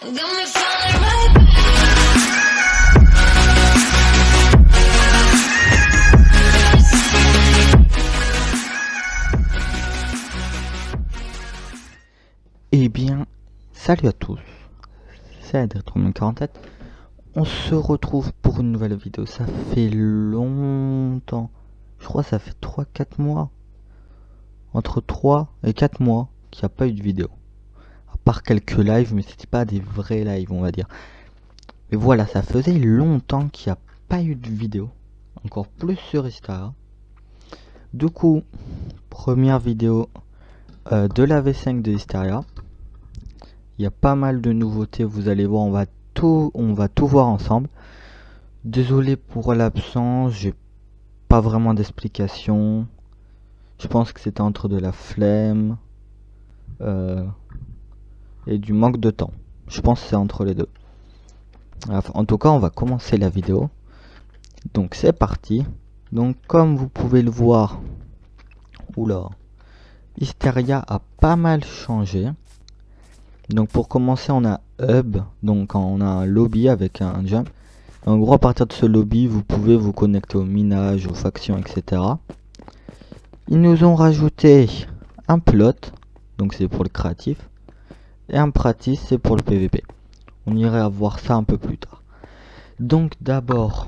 Got me falling right back. Eh bien, salut à tous, c'est Adrien40. On se retrouve pour une nouvelle vidéo. Ça fait longtemps, je crois que ça fait 3-4 mois, entre 3 et 4 mois qu'il n'y a pas eu de vidéo. À part quelques lives, mais c'était pas des vrais lives, on va dire. Mais voilà, ça faisait longtemps qu'il n'y a pas eu de vidéo, encore plus sur Instagram. Du coup, première vidéo de la V5 de Hysteria. Il y a pas mal de nouveautés, vous allez voir, on va tout voir ensemble. Désolé pour l'absence, j'ai pas vraiment d'explication. Je pense que c'était entre de la flemme et du manque de temps. Je pense que c'est entre les deux. En tout cas, on va commencer la vidéo. Donc c'est parti. Donc comme vous pouvez le voir, oula, Hysteria a pas mal changé. Donc pour commencer, on a Hub, donc on a un lobby avec un jump. En gros, à partir de ce lobby, vous pouvez vous connecter au minage, aux factions, etc. Ils nous ont rajouté un plot, donc c'est pour le créatif, et un practice, c'est pour le PVP. On irait voir ça un peu plus tard. Donc d'abord,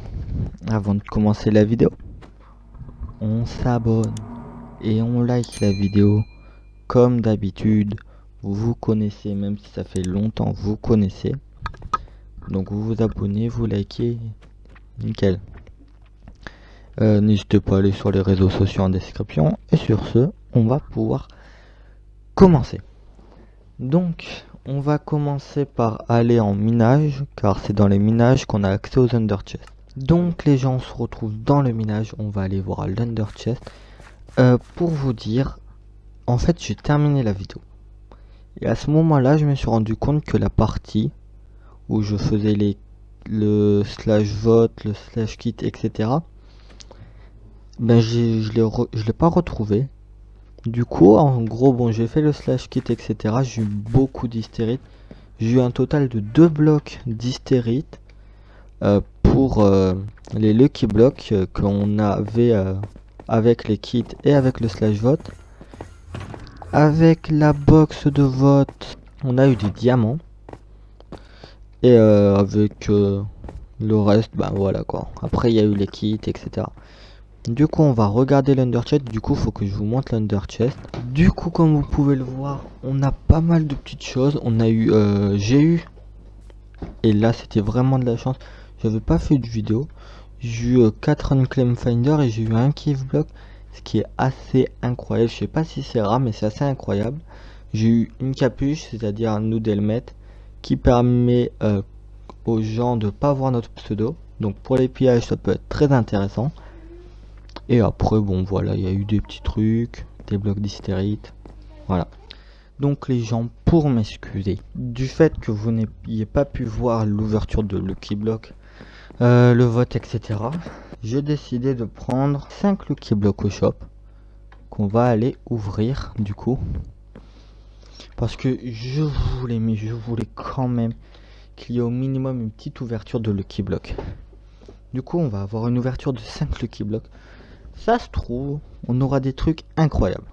avant de commencer la vidéo, on s'abonne et on like la vidéo comme d'habitude. Vous connaissez, même si ça fait longtemps, vous connaissez. Donc vous vous abonnez, vous likez, nickel. N'hésitez pas à aller sur les réseaux sociaux en description. Et sur ce, on va pouvoir commencer. Donc on va commencer par aller en minage, car c'est dans les minages qu'on a accès aux Under Chest. Donc les gens se retrouvent dans le minage, on va aller voir l'Under Chest. Pour vous dire, en fait j'ai terminé la vidéo. Et à ce moment-là, je me suis rendu compte que la partie où je faisais le slash vote, le slash kit, etc. Ben je l'ai pas retrouvé. Du coup, en gros, bon, j'ai fait le slash kit, etc. J'ai eu beaucoup d'hystérite. J'ai eu un total de 2 blocs d'hystérite pour les lucky blocks qu'on avait avec les kits et avec le slash vote. Avec la box de vote, on a eu des diamants. Et avec le reste, bah voilà quoi. Après, il y a eu les kits, etc. Du coup, on va regarder l'Under Chest. Du coup, faut que je vous montre l'Under Chest. Du coup, comme vous pouvez le voir, on a pas mal de petites choses. On a eu, j'ai eu, et là, c'était vraiment de la chance. J'avais pas fait de vidéo. J'ai eu 4 Unclaim Finder et j'ai eu un Kiff Block. Ce qui est assez incroyable, je sais pas si c'est rare mais c'est assez incroyable. J'ai eu une capuche, c'est-à-dire un Nood Helmet, qui permet aux gens de pas voir notre pseudo. Donc pour les pillages ça peut être très intéressant. Et après bon voilà, il y a eu des petits trucs, des blocs d'hystérite, voilà. Donc les gens, pour m'excuser du fait que vous n'ayez pas pu voir l'ouverture de Lucky Block, le vote, etc. J'ai décidé de prendre 5 Lucky Block au shop qu'on va aller ouvrir du coup, parce que je voulais quand même qu'il y ait au minimum une petite ouverture de Lucky Block. Du coup on va avoir une ouverture de 5 Lucky Block. Ça se trouve on aura des trucs incroyables,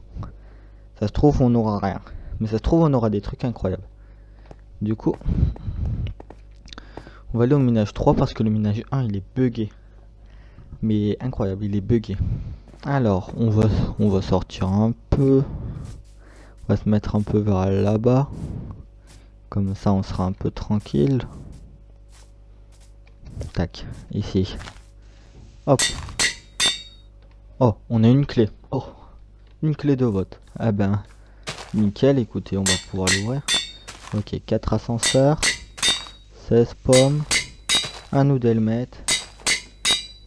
ça se trouve on aura rien, mais ça se trouve on aura des trucs incroyables. Du coup on va aller au minage 3 parce que le minage 1 il est bugué. Mais incroyable, il est bugué. Alors, on va sortir un peu. On va se mettre un peu vers là-bas. Comme ça, on sera un peu tranquille. Tac, ici. Hop. Oh, on a une clé. Oh, une clé de vote. Ah ben, nickel, écoutez, on va pouvoir l'ouvrir. Ok, 4 ascenseurs. 16 pommes. Un Nood Helmet.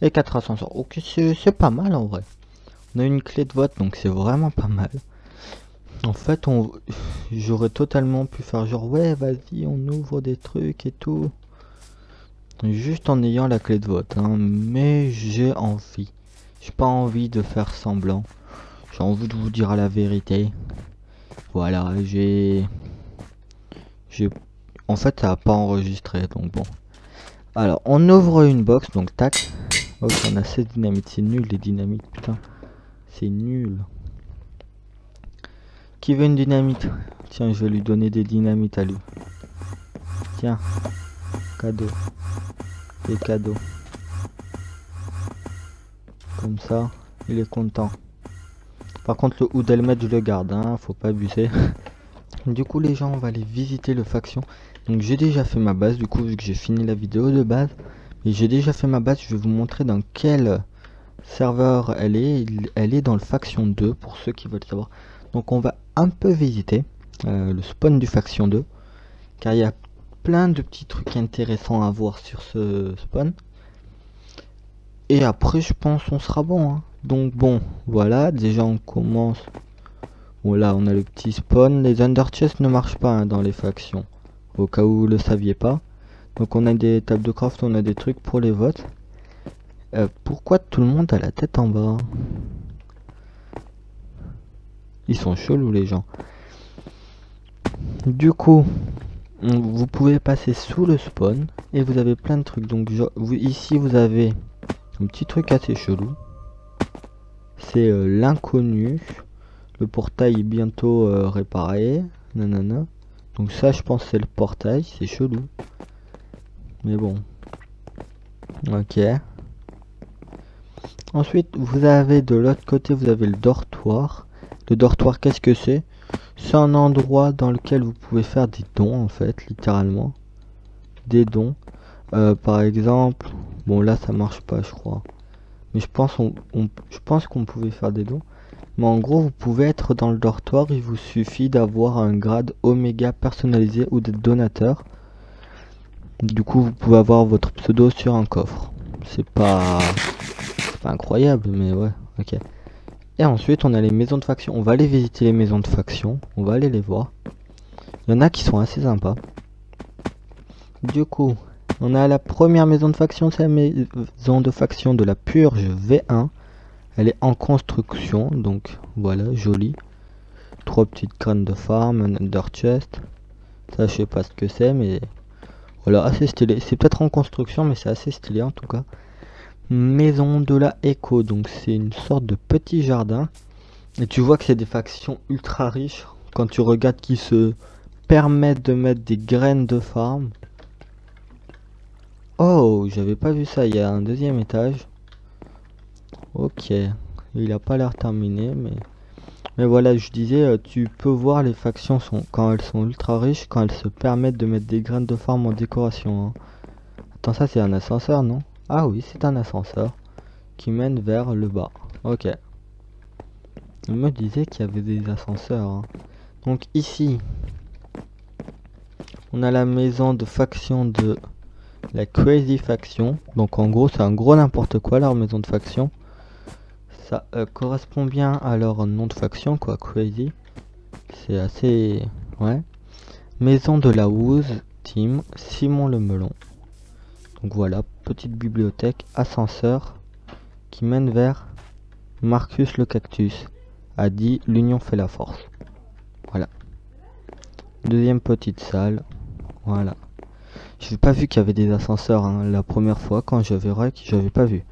Et 4 ascenseurs. Ok, c'est pas mal en vrai. On a une clé de vote, donc c'est vraiment pas mal. En fait, j'aurais totalement pu faire genre, ouais, vas-y, on ouvre des trucs et tout. Juste en ayant la clé de vote, hein. Mais j'ai envie. J'ai pas envie de faire semblant. J'ai envie de vous dire la vérité. Voilà, j'ai en fait ça a pas enregistré, donc bon. Alors on ouvre une box, donc tac. Oh, on a 16 dynamites, c'est nul les dynamites, putain. C'est nul. Qui veut une dynamite? Tiens, je vais lui donner des dynamites à lui. Tiens, cadeau. Des cadeaux. Comme ça, il est content. Par contre, le hood helmet, je le garde, hein, faut pas abuser. Du coup, les gens, on va aller visiter le faction. Donc, j'ai déjà fait ma base, du coup, vu que j'ai fini la vidéo de base. Et j'ai déjà fait ma base, je vais vous montrer dans quel serveur elle est. Elle est dans le faction 2, pour ceux qui veulent savoir. Donc, on va un peu visiter le spawn du faction 2. Car il y a plein de petits trucs intéressants à voir sur ce spawn. Et après, je pense on sera bon, hein. Donc bon, voilà, déjà on commence. Bon là, on a le petit spawn. Les under chests ne marchent pas, hein, dans les factions. Au cas où vous le saviez pas. Donc on a des tables de craft, on a des trucs pour les votes. Pourquoi tout le monde a la tête en bas? Ils sont chelous les gens. Du coup, vous pouvez passer sous le spawn. Et vous avez plein de trucs. Donc ici vous avez un petit truc assez chelou. C'est l'inconnu. Le portail est bientôt réparé. Nanana. Donc ça, je pense c'est le portail. C'est chelou. Mais bon. Ok. Ensuite, vous avez de l'autre côté, vous avez le dortoir. Le dortoir, qu'est-ce que c'est? C'est un endroit dans lequel vous pouvez faire des dons, en fait, littéralement. Des dons. Par exemple, bon là ça marche pas, je crois. Mais je pense qu'on pouvait faire des dons. Mais en gros, vous pouvez être dans le dortoir, il vous suffit d'avoir un grade Oméga personnalisé ou d'être donateur. Du coup, vous pouvez avoir votre pseudo sur un coffre. C'est pas incroyable, mais ouais, ok. Et ensuite, on a les maisons de faction. On va aller visiter les maisons de faction. On va aller les voir. Il y en a qui sont assez sympas. Du coup, on a la première maison de faction, c'est la maison de faction de la Purge V1. Elle est en construction, donc voilà, jolie. 3 petites crânes de farm, un under chest. Ça, je sais pas ce que c'est, mais voilà, assez stylé. C'est peut-être en construction, mais c'est assez stylé en tout cas. Maison de la Echo, donc c'est une sorte de petit jardin. Et tu vois que c'est des factions ultra riches. Quand tu regardes qui se permettent de mettre des graines de farm. Oh, j'avais pas vu ça, il y a un deuxième étage. Ok, il a pas l'air terminé, mais voilà, je disais, tu peux voir les factions quand elles sont ultra riches, quand elles se permettent de mettre des graines de farm en décoration, hein. Attends, ça c'est un ascenseur, non? Ah oui, c'est un ascenseur qui mène vers le bas. Ok. Il me disait qu'il y avait des ascenseurs, hein. Donc ici, on a la maison de faction de la Crazy Faction. Donc en gros, c'est un gros n'importe quoi leur maison de faction. Ça correspond bien à leur nom de faction, quoi, Crazy. C'est assez... ouais. Maison de la Wooz Team, Simon le Melon. Donc voilà, petite bibliothèque, ascenseur, qui mène vers Marcus le Cactus. A dit, l'union fait la force. Voilà. Deuxième petite salle. Voilà. J'ai pas vu qu'il y avait des ascenseurs, hein, la première fois, quand j'avais rec, j'avais pas vu.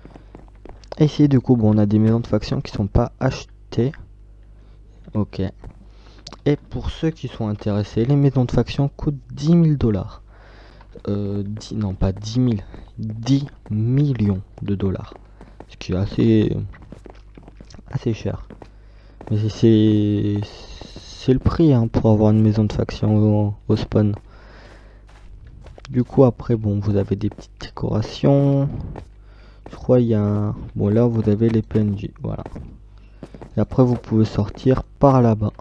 Et ici, du coup, bon, on a des maisons de faction qui sont pas achetées. Ok. Et pour ceux qui sont intéressés, les maisons de faction coûtent 10 000 dollars. Non, pas 10 000. 10 millions de dollars. Ce qui est assez cher. Mais c'est le prix, hein, pour avoir une maison de faction au spawn. Du coup, après, bon, vous avez des petites décorations. Je crois il y a un... bon, là, vous avez les PNJ, voilà. Et après, vous pouvez sortir par là-bas.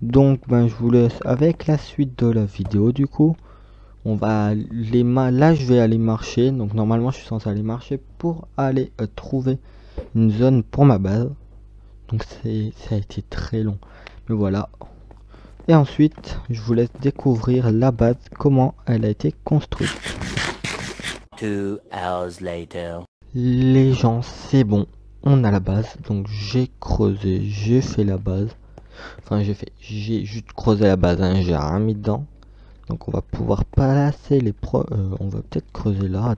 Donc, ben, je vous laisse avec la suite de la vidéo, du coup. On va aller... là, je vais aller marcher. Donc, normalement, je suis censé aller marcher pour aller trouver une zone pour ma base. Donc, ça a été très long. Mais voilà. Et ensuite, je vous laisse découvrir la base, comment elle a été construite. 2 hours later. Les gens, c'est bon, on a la base, donc j'ai creusé, j'ai fait la base. Enfin j'ai juste creusé la base, hein, j'ai rien mis dedans. Donc on va pouvoir placer les on va peut-être creuser là,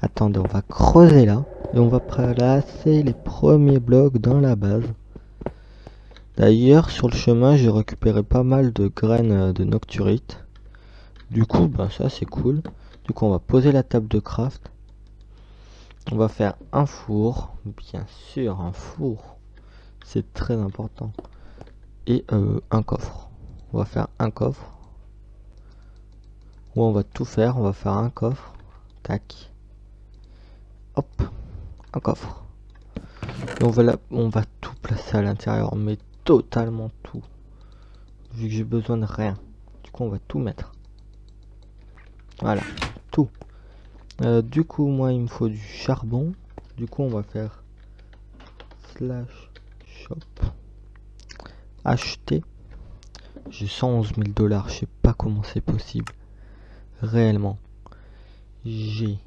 attendez, on va creuser là. Et on va placer les premiers blocs dans la base. D'ailleurs sur le chemin j'ai récupéré pas mal de graines de nocturite. Du coup ben ça c'est cool. Du coup on va poser la table de craft. On va faire un four, bien sûr un four, c'est très important. Et un coffre. On va faire un coffre. Ou on va tout faire, on va faire un coffre. Tac. Hop, un coffre. Et on va tout placer à l'intérieur, mais totalement tout. Vu que j'ai besoin de rien. Du coup on va tout mettre. Voilà, tout. Du coup moi il me faut du charbon. Du coup on va faire /shop acheter. J'ai 111 000 $, je sais pas comment c'est possible. Réellement. J'ai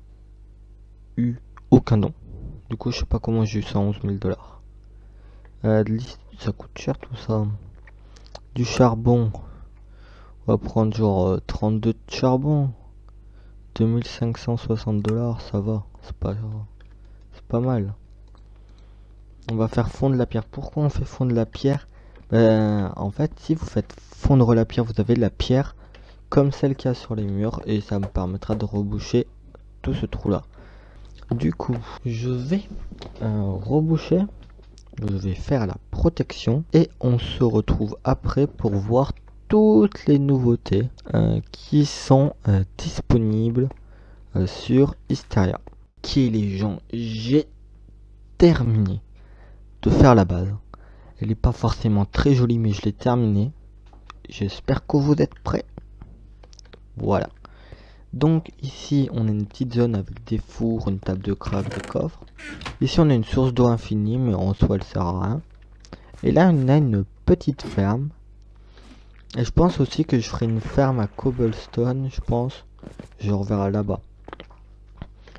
eu aucun don. Du coup je sais pas comment j'ai eu 111 000 $. Ça coûte cher tout ça. Du charbon. On va prendre genre 32 de charbon. 2560 $, ça va. C'est pas mal. On va faire fondre la pierre. Pourquoi on fait fondre la pierre? En fait, si vous faites fondre la pierre, vous avez de la pierre comme celle qu'il y a sur les murs. Et ça me permettra de reboucher tout ce trou là. Du coup, je vais reboucher. Je vais faire la protection. Et on se retrouve après pour voir toutes les nouveautés qui sont disponibles sur Hysteria. Ok les gens, j'ai terminé de faire la base. Elle n'est pas forcément très jolie, mais je l'ai terminée. J'espère que vous êtes prêts. Voilà. Donc ici on a une petite zone avec des fours, une table de craft, des coffres. Ici on a une source d'eau infinie, mais en soi elle sert à rien. Et là on a une petite ferme. Et je pense aussi que je ferai une ferme à cobblestone, je pense. Je reverrai là-bas.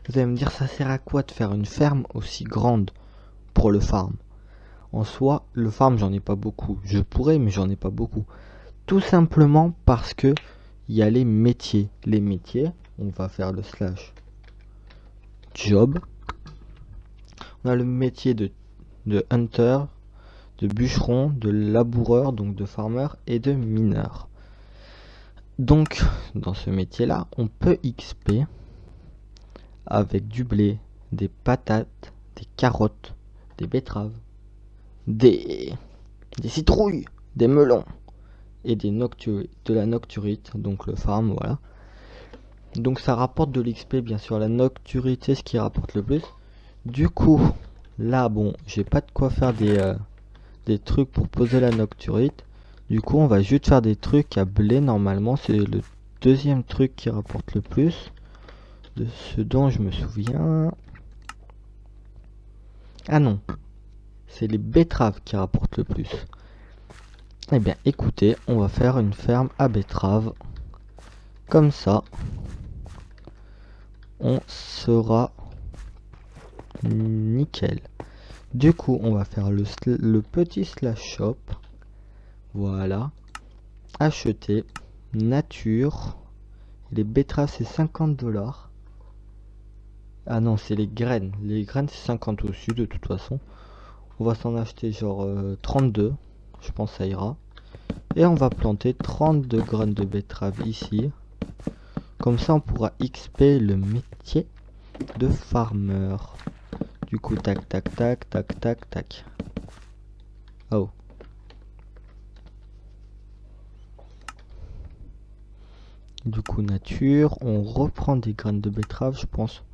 Vous allez me dire, ça sert à quoi de faire une ferme aussi grande pour le farm? En soi, le farm, j'en ai pas beaucoup. Je pourrais, mais j'en ai pas beaucoup. Tout simplement parce que il y a les métiers. Les métiers, on va faire le /job. On a le métier de hunter, de bûcheron, de laboureur, donc de farmer et de mineur. Donc, dans ce métier-là, on peut XP avec du blé, des patates, des carottes, des betteraves, des citrouilles, des melons et de la nocturite, donc le farm, voilà. Donc ça rapporte de l'XP, bien sûr, la nocturite c'est ce qui rapporte le plus. Du coup, là, bon, j'ai pas de quoi faire des trucs pour poser la nocturite. Du coup, on va juste faire des trucs à blé, normalement, c'est le deuxième truc qui rapporte le plus. De ce dont je me souviens. Ah non, c'est les betteraves qui rapportent le plus. Eh bien écoutez, on va faire une ferme à betteraves. Comme ça, on sera nickel. Du coup, on va faire le petit /shop. Voilà. Acheter. Nature. Les betteraves c'est 50 $. Ah non, c'est les graines. Les graines, c'est 50 au-dessus, de toute façon. On va s'en acheter genre 32. Je pense que ça ira. Et on va planter 32 graines de betterave ici. Comme ça, on pourra XP le métier de farmer. Du coup, tac, tac, tac, tac, tac, tac. Oh. Du coup, nature. On reprend des graines de betterave, je pense.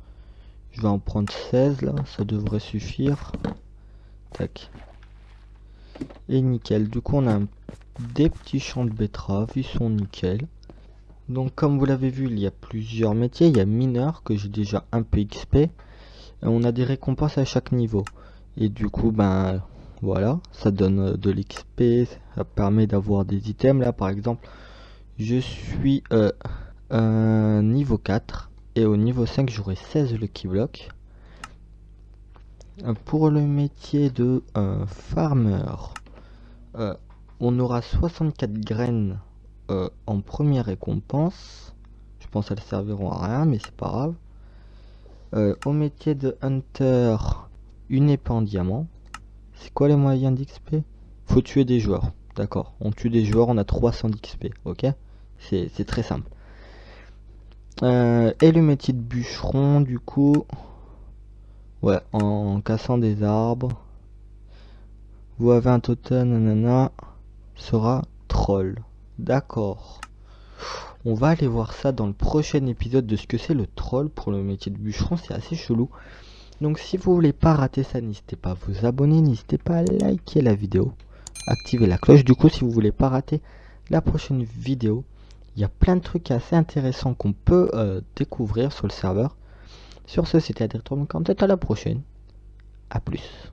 Je vais en prendre 16 là, ça devrait suffire. Tac. Et nickel. Du coup, on a des petits champs de betteraves, ils sont nickel. Donc, comme vous l'avez vu, il y a plusieurs métiers. Il y a mineur que j'ai déjà un peu XP. Et on a des récompenses à chaque niveau. Et du coup, ben voilà, ça donne de l'XP. Ça permet d'avoir des items. Là, par exemple, je suis niveau 4. Et au niveau 5, j'aurai 16 Lucky Block. Pour le métier de farmer, on aura 64 graines en première récompense. Je pense qu'elles serviront à rien, mais c'est pas grave. Au métier de Hunter, une épée en diamant. C'est quoi les moyens d'XP? Faut tuer des joueurs. D'accord, on tue des joueurs, on a 300 d'XP, ok? C'est très simple. Et le métier de bûcheron, du coup... Ouais, en cassant des arbres. Vous avez un totem, nanana, sera troll. D'accord. On va aller voir ça dans le prochain épisode de ce que c'est le troll pour le métier de bûcheron, c'est assez chelou. Donc si vous voulez pas rater ça, n'hésitez pas à vous abonner, n'hésitez pas à liker la vidéo, activer la cloche. Du coup, si vous voulez pas rater la prochaine vidéo, il y a plein de trucs assez intéressants qu'on peut découvrir sur le serveur. Sur ce, c'était Adrien, peut-être à la prochaine. A plus.